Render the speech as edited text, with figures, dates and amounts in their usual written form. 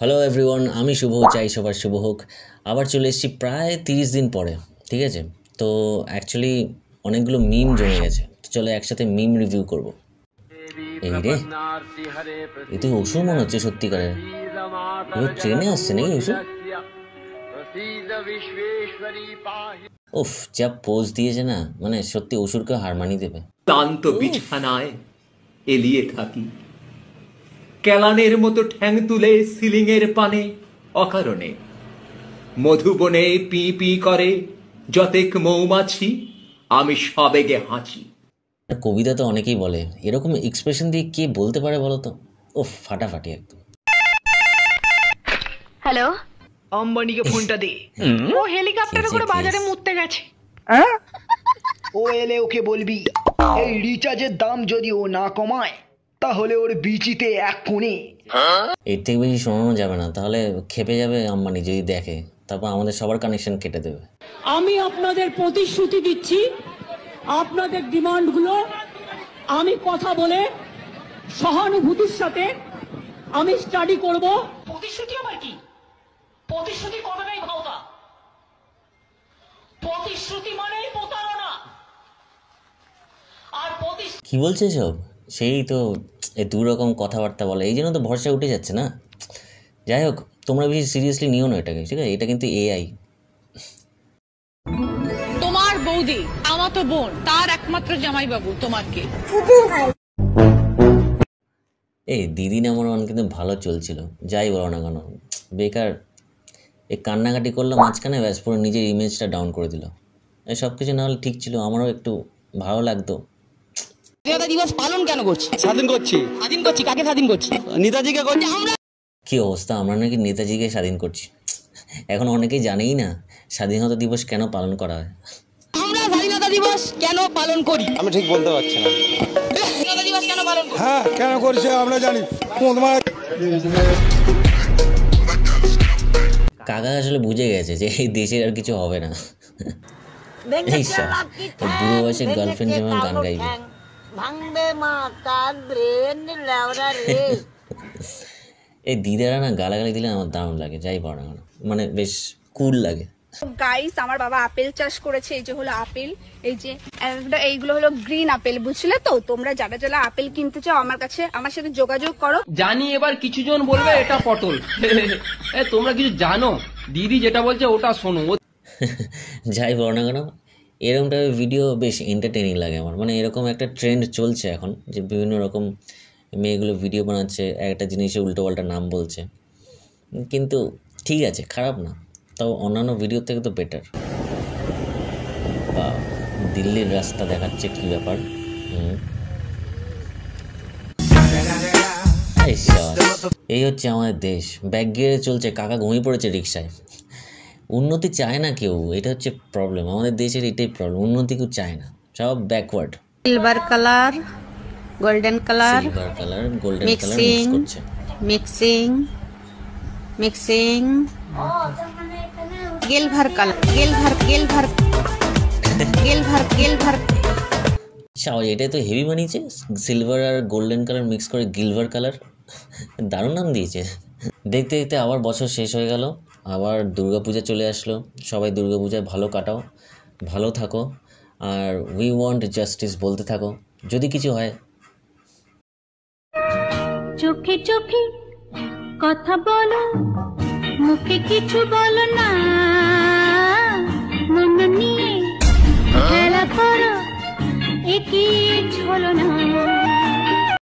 Hello everyone, আমি শুভ, চাই সবার শুভ হোক। আবার চলে এসেছি প্রায় 30 দিন পরে, ঠিক আছে? তো অ্যাকচুয়ালি অনেকগুলো মিম জমে গেছে, তো চলো একসাথে মিম রিভিউ করব। এই রে, এ তো অসুর মনে হচ্ছে সত্যিকারের। এবার ট্রেনে আসছে নাকি অসুর? উফ, যা পোজ দিয়েছে না, মানে সত্যি অসুরকে হার মানিয়ে দেবে। ক্লান্ত বিছানায় এলিয়ে থাকি, কেলানের মতো ঠ্যাং তুলে সিলিং এর পানে অকারণে মধুবনে পি পি করে যতেক মৌমাছি, আমি সবেগে হাঁচি। কবিতা তো অনেকেই বলে, এরকম এক্সপ্রেশন দিয়ে কে বলতে পারে বলো তো? উফ, ফাটাফাটি একদম। হ্যালো, আম্বানিকে ফোনটা দে। ও হেলিকপ্টারে করে বাজারে মুততে গেছে। ও এলে ওকে বলবি এই রিচার্জের দাম যদি ও না কমায় তাহলে ওর বিচিতে এক কোণে। এর থেকে বেশি শোনানো যাবে না, তাহলে খেপে যাবে আম্বানি যদি দেখে, তারপর আমাদের সবার কানেকশন কেটে দেবে। আমি আপনাদের প্রতিশ্রুতি দিচ্ছি, আপনাদের ডিমান্ডগুলো আমি কথা বলে সহানুভূতির সাথে আমি স্টাডি করব। প্রতিশ্রুতি আবার কি? প্রতিশ্রুতি কথাটাই ভাওতা। প্রতিশ্রুতি মানেই প্রতারণা। আর কি বলছে সব? সেই তো এই দু রকম কথাবার্তা বলে, এই জন্য তো ভরসা উঠে যাচ্ছে না। যাই হোক, তোমরা বেশি সিরিয়াসলি নিও না এটাকে, ঠিক আছে? এটা কিন্তু এআই। তোমার বৌদি আমাতো বোন, তার একমাত্র জামাইবাবু তোমার কে? এই দিদি নাম্বার ওয়ান কিন্তু ভালো চলছিল, যাই বলো না কেন। বেকার এই কান্নাকাটি করলো মাঝখানে, ব্যাস পুরো নিজের ইমেজটা ডাউন করে দিল। এই সব কিছু না হলে ঠিক ছিল, আমারও একটু ভালো লাগতো। স্বাধীনতা দিবস পালন কেন করছি? স্বাধীন করছি। কাকে স্বাধীন করছি? নেতাজিকে করছি। আমরা কি অবস্থা, আমরা নাকি নেতাজিকে স্বাধীন করছি? এখন অনেকেই জানেই না স্বাধীনতা দিবস কেন পালন করা হয়। আমরা স্বাধীনতা দিবস কেন পালন করি? আমি ঠিক বলতে পারছি না। স্বাধীনতা দিবস কেন পালন করি? হ্যাঁ, কেন করছে আমরা জানি। কাকা আসলে বুঝে গেছে যে এই দেশের আর কিছু হবে না। এই বুড়ো বয়সে গার্লফ্রেন্ড যেমন গান গাইবে। এই দিদারা না গালাগালি দিলে আমার দারুণ লাগে, যাই বলো না, মানে বেশ কুল লাগে। গাইস, আমার বাবা আপেল চাষ করেছে। এই যে হলো আপেল, এই যে এইগুলো হলো গ্রিন আপেল, বুঝলে তো? তোমরা যারা যারা আপেল কিনতে চাও আমার সাথে যোগাযোগ করো। জানি এবার কিছু জন বলবে এটা পটল। তোমরা কিছু জানো? দিদি যেটা বলছে ওটা শোনো। যাই বলো না কেন, এরকম টাইপের ভিডিও বেশ এন্টারটেনিং লাগে আমার। মানে এরকম একটা ট্রেন্ড চলছে এখন, যে বিভিন্ন রকম মেয়েগুলো ভিডিও বানাচ্ছে, একটা জিনিসের উল্টো পাল্টা নাম বলছে, কিন্তু ঠিক আছে, খারাপ না, তাও অন্যান্য ভিডিও থেকে তো বেটার। বা দিল্লির রাস্তা দেখাচ্ছে, কি ব্যাপার? এই হচ্ছে আমাদের দেশ, ব্যাক গিয়ারে চলছে, কাকা ঘুমিয়ে পড়েছে রিক্সায়। উন্নতি চায় না কেউ, এটা হচ্ছে প্রবলেম আমাদের দেশের, এটাই প্রবলেম। উন্নতি কেউ চায় না, সব backward. Silver colour, golden colour, golden colour mix করছে। মিক্সিং গিলভার কালার, গিলভার। এটাই তো হেভি বানিয়েছে, সিলভার আর গোল্ডেন কালার মিক্স করে গিলভার কালার। দারুণ নাম দিয়েছে। দেখতে দেখতে আবার বছর শেষ হয়ে গেল, আবার দুর্গাপূজা চলে আসলো। সবাই দুর্গাপূজায় ভালো কাটাও, ভালো থাকো, আর উই ওয়ান্ট জাস্টিস বলতে থাকো যদি কিছু হয়। চোখে চোখে কথা বলো, মুখে কিছু বলো না, মন নিয়ে খেলা করো, একই ছলনা।